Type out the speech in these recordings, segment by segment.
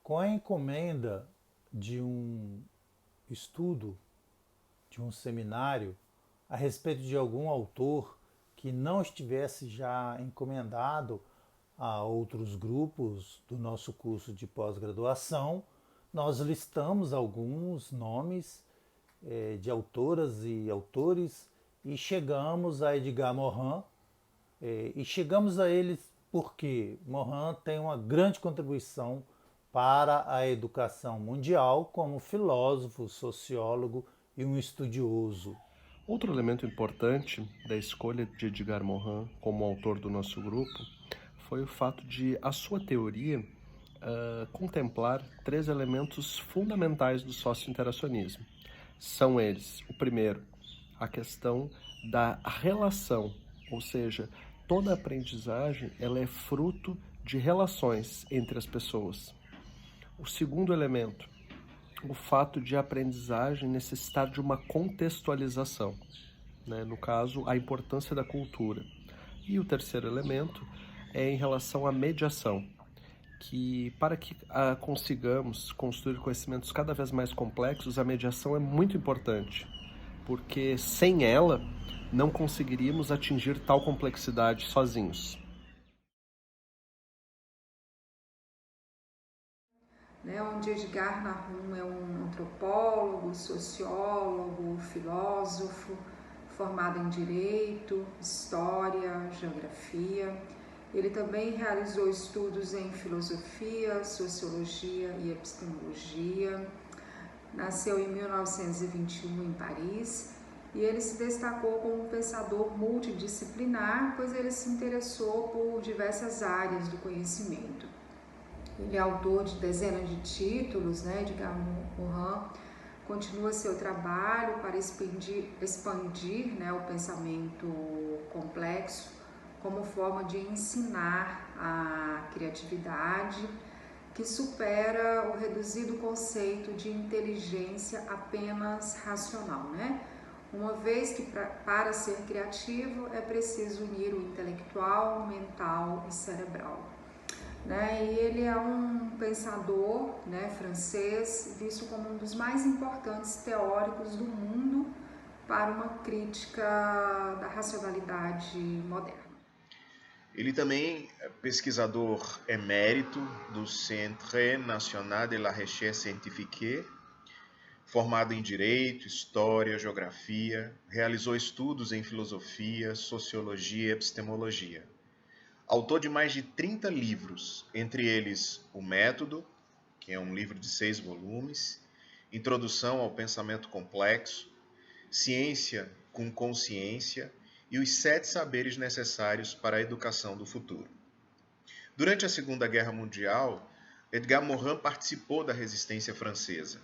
com a encomenda de um estudo, de um seminário, a respeito de algum autor que não estivesse já encomendado a outros grupos do nosso curso de pós-graduação, nós listamos alguns nomes de autoras e autores e chegamos a Edgar Morin. E chegamos a eles porque Morin tem uma grande contribuição para a educação mundial como filósofo, sociólogo e um estudioso. Outro elemento importante da escolha de Edgar Morin como autor do nosso grupo foi o fato de a sua teoria contemplar três elementos fundamentais do socio-interacionismo. São eles, o primeiro, a questão da relação, ou seja, toda aprendizagem ela é fruto de relações entre as pessoas. O segundo elemento, o fato de a aprendizagem necessitar de uma contextualização, né? No caso, a importância da cultura. E o terceiro elemento é em relação à mediação, que para que consigamos construir conhecimentos cada vez mais complexos, a mediação é muito importante, porque sem ela não conseguiríamos atingir tal complexidade sozinhos. Onde Edgar Nahum é um antropólogo, sociólogo, filósofo, formado em Direito, História, Geografia. Ele também realizou estudos em Filosofia, Sociologia e Epistemologia. Nasceu em 1921 em Paris e ele se destacou como um pensador multidisciplinar, pois ele se interessou por diversas áreas do conhecimento. Ele é autor de dezenas de títulos, Edgar Morin continua seu trabalho para expandir o pensamento complexo como forma de ensinar a criatividade que supera o reduzido conceito de inteligência apenas racional, Uma vez que para ser criativo é preciso unir o intelectual, mental e cerebral. E ele é um pensador francês, visto como um dos mais importantes teóricos do mundo para uma crítica da racionalidade moderna. Ele também é pesquisador emérito do Centre National de la Recherche Scientifique, formado em Direito, História, Geografia, realizou estudos em Filosofia, Sociologia e Epistemologia. Autor de mais de 30 livros, entre eles O Método, que é um livro de 6 volumes, Introdução ao Pensamento Complexo, Ciência com Consciência e os 7 saberes necessários para a educação do futuro. Durante a Segunda Guerra Mundial, Edgar Morin participou da resistência francesa.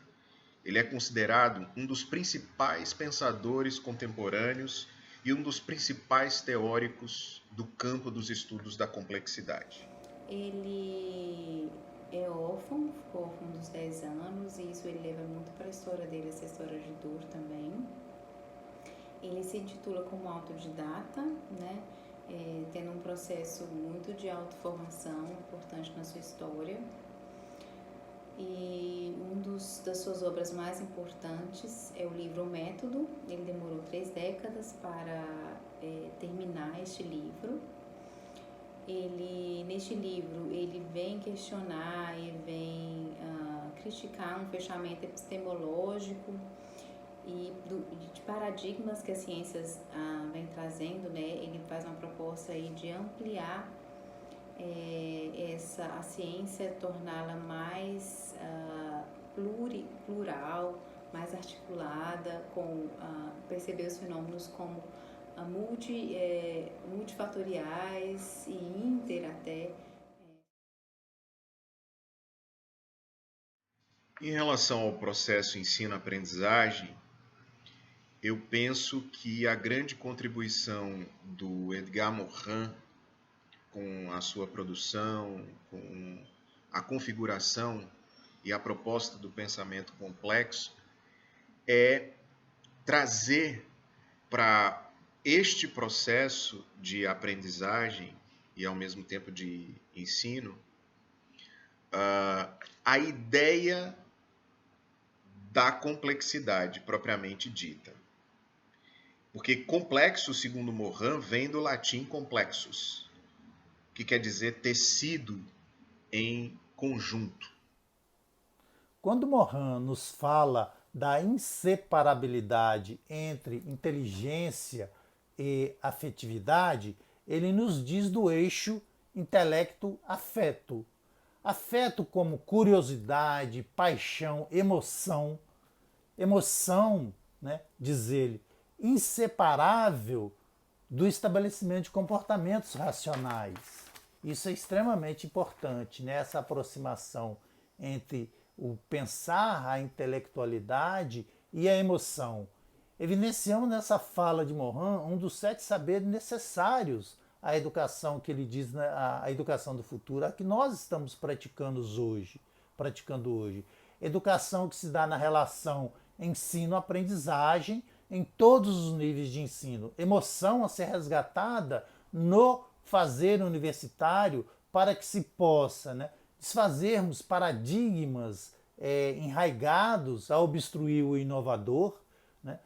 Ele é considerado um dos principais pensadores contemporâneos e um dos principais teóricos do campo dos estudos da complexidade. Ele é órfão, ficou órfão dos 10 anos, e isso ele leva muito para a história dele, essa história de dor também. Ele se intitula como autodidata, tendo um processo muito de autoformação importante na sua história. E das suas obras mais importantes é o livro O Método. Ele demorou 3 décadas para terminar este livro. Neste livro, ele vem questionar e vem criticar um fechamento epistemológico e de paradigmas que as ciências vem trazendo, Ele faz uma proposta aí de ampliar a ciência, torná-la mais plural, mais articulada, perceber os fenômenos como multifatoriais e inter até. Em relação ao processo ensino-aprendizagem, eu penso que a grande contribuição do Edgar Morin com a sua produção, com a configuração e a proposta do pensamento complexo é trazer para este processo de aprendizagem e ao mesmo tempo de ensino a ideia da complexidade propriamente dita. Porque complexo, segundo Morin, vem do latim complexus, que quer dizer tecido em conjunto. Quando Morin nos fala da inseparabilidade entre inteligência e afetividade, ele nos diz do eixo intelecto-afeto. Afeto como curiosidade, paixão, emoção. Emoção, né, diz ele, inseparável do estabelecimento de comportamentos racionais. Isso é extremamente importante, né? Essa aproximação entre o pensar, a intelectualidade e a emoção. Evidenciamos nessa fala de Morin um dos 7 saberes necessários à educação que ele diz, a educação do futuro, a que nós estamos praticando hoje. Educação que se dá na relação ensino-aprendizagem em todos os níveis de ensino. Emoção a ser resgatada no fazer universitário para que se possa, né, desfazermos paradigmas enraigados a obstruir o inovador, né,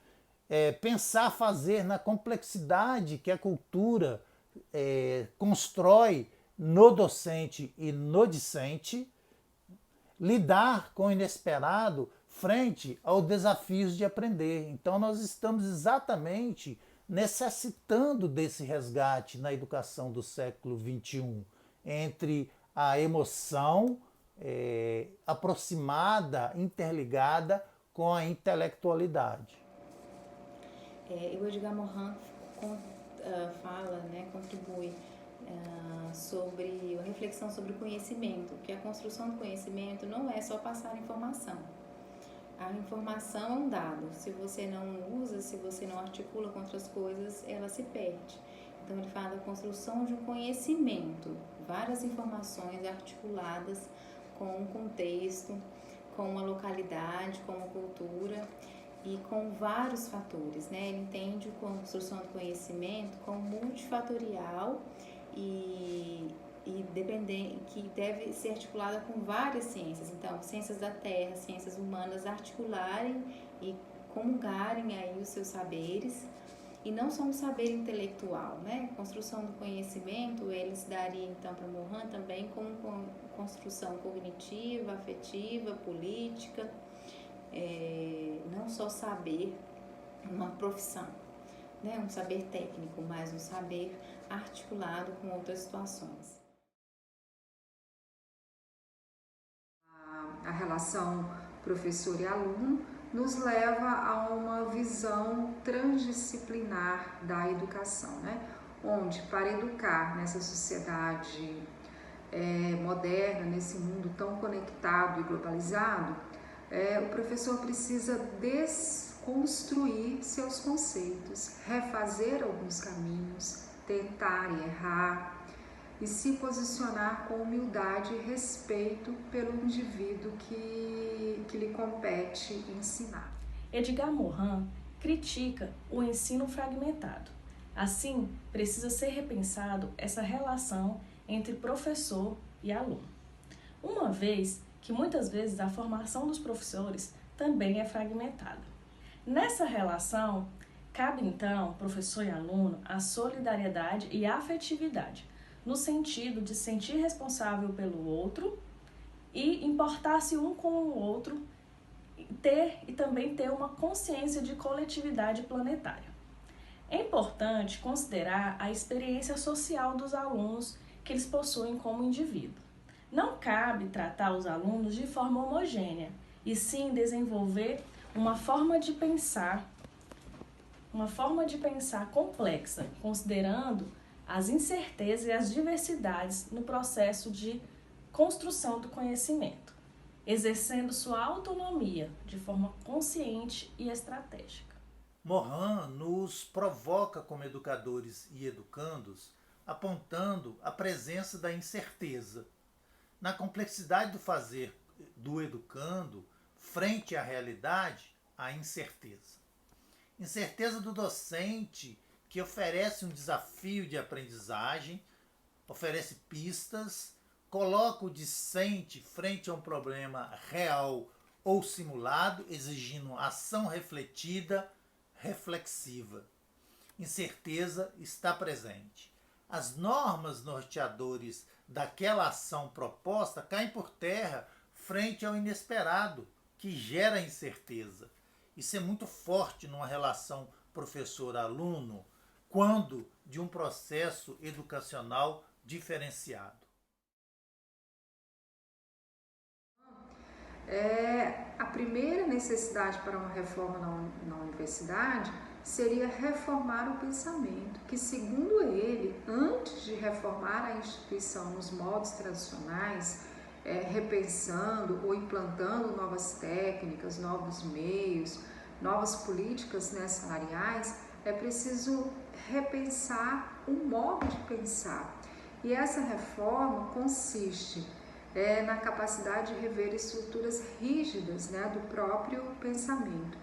pensar fazer na complexidade que a cultura constrói no docente e no discente, lidar com o inesperado frente aos desafios de aprender. Então nós estamos exatamente necessitando desse resgate na educação do século XXI, entre a emoção aproximada, interligada com a intelectualidade. O Edgar Morin fala, né, contribui sobre a reflexão sobre o conhecimento, que a construção do conhecimento não é só passar informação. A informação é um dado, se você não usa, se você não articula com outras coisas, ela se perde. Então ele fala da construção de um conhecimento, várias informações articuladas com um contexto, com uma localidade, com uma cultura e com vários fatores, né? Ele entende a construção do conhecimento como multifatorial e que deve ser articulada com várias ciências. Então, ciências da terra, ciências humanas articularem e comungarem aí os seus saberes, e não só um saber intelectual, né? Construção do conhecimento, ele se daria então para Morin também como construção cognitiva, afetiva, política, não só saber, uma profissão, né? Um saber técnico, mas um saber articulado com outras situações. A relação professor e aluno nos leva a uma visão transdisciplinar da educação, né? Onde, para educar nessa sociedade moderna, nesse mundo tão conectado e globalizado, o professor precisa desconstruir seus conceitos, refazer alguns caminhos, tentar e errar, e se posicionar com humildade e respeito pelo indivíduo que lhe compete ensinar. Edgar Morin critica o ensino fragmentado. Assim, precisa ser repensado essa relação entre professor e aluno, uma vez que muitas vezes a formação dos professores também é fragmentada. Nessa relação, cabe então, professor e aluno, a solidariedade e a afetividade, no sentido de sentir responsável pelo outro e importar-se um com o outro, e também ter uma consciência de coletividade planetária. É importante considerar a experiência social dos alunos que eles possuem como indivíduo. Não cabe tratar os alunos de forma homogênea, e sim desenvolver uma forma de pensar complexa, considerando as incertezas e as diversidades no processo de construção do conhecimento, exercendo sua autonomia de forma consciente e estratégica. Morin nos provoca como educadores e educandos, apontando a presença da incerteza, na complexidade do fazer do educando frente à realidade, a incerteza. Incerteza do docente, que oferece um desafio de aprendizagem, oferece pistas, coloca o discente frente a um problema real ou simulado, exigindo ação refletida, reflexiva. Incerteza está presente. As normas norteadoras daquela ação proposta caem por terra frente ao inesperado, que gera incerteza. Isso é muito forte numa relação professor-aluno, quando de um processo educacional diferenciado. A primeira necessidade para uma reforma na universidade seria reformar o pensamento, que, segundo ele, antes de reformar a instituição nos modos tradicionais, repensando ou implantando novas técnicas, novos meios, novas políticas salariais, é preciso repensar o modo de pensar. E essa reforma consiste na capacidade de rever estruturas rígidas do próprio pensamento.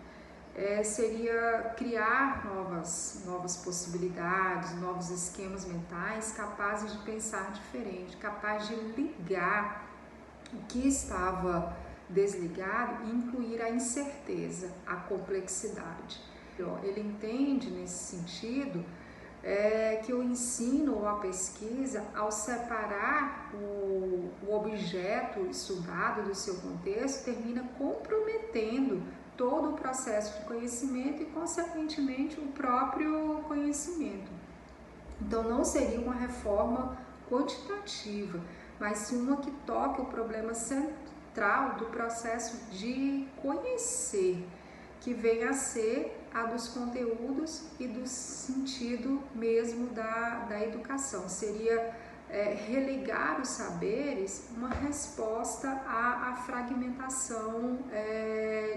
Seria criar novas possibilidades, novos esquemas mentais capazes de pensar diferente, capaz de ligar o que estava desligado e incluir a incerteza, a complexidade. Ele entende nesse sentido que o ensino ou a pesquisa, ao separar o objeto estudado do seu contexto, termina comprometendo todo o processo de conhecimento e, consequentemente, o próprio conhecimento. Então, não seria uma reforma quantitativa, mas sim uma que toque o problema central do processo de conhecer, que venha a ser a dos conteúdos e do sentido mesmo da educação. Seria religar os saberes, uma resposta à fragmentação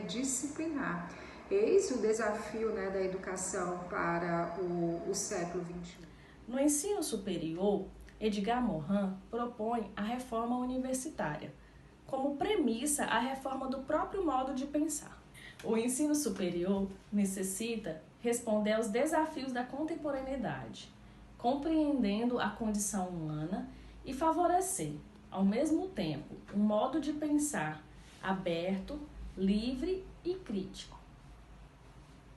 disciplinar. Eis o desafio da educação para o século XXI. No ensino superior, Edgar Morin propõe a reforma universitária, como premissa a reforma do próprio modo de pensar. O ensino superior necessita responder aos desafios da contemporaneidade, compreendendo a condição humana e favorecer, ao mesmo tempo, um modo de pensar aberto, livre e crítico.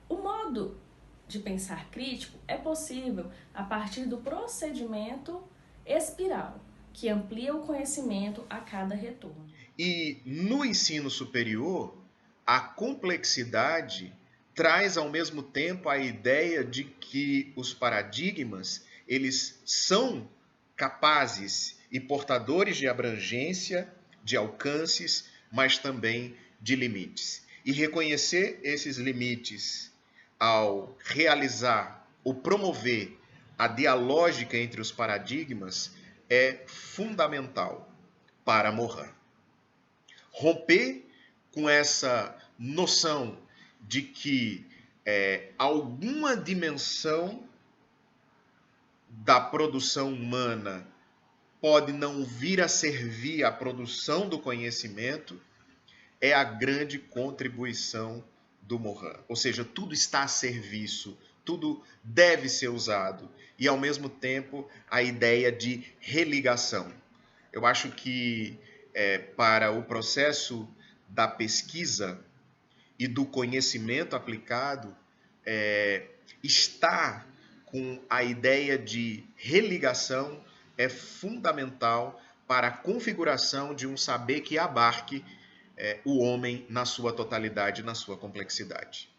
O modo de pensar crítico é possível a partir do procedimento espiral, que amplia o conhecimento a cada retorno. E no ensino superior, a complexidade traz ao mesmo tempo a ideia de que os paradigmas, eles são capazes e portadores de abrangência, de alcances, mas também de limites. E reconhecer esses limites ao realizar ou promover a dialógica entre os paradigmas é fundamental para Morin. Romper com essa noção de que alguma dimensão da produção humana pode não vir a servir à produção do conhecimento é a grande contribuição do Morin. Ou seja, tudo está a serviço, tudo deve ser usado. E, ao mesmo tempo, a ideia de religação. Eu acho que para o processo da pesquisa e do conhecimento aplicado, estar com a ideia de religação é fundamental para a configuração de um saber que abarque o homem na sua totalidade, na sua complexidade.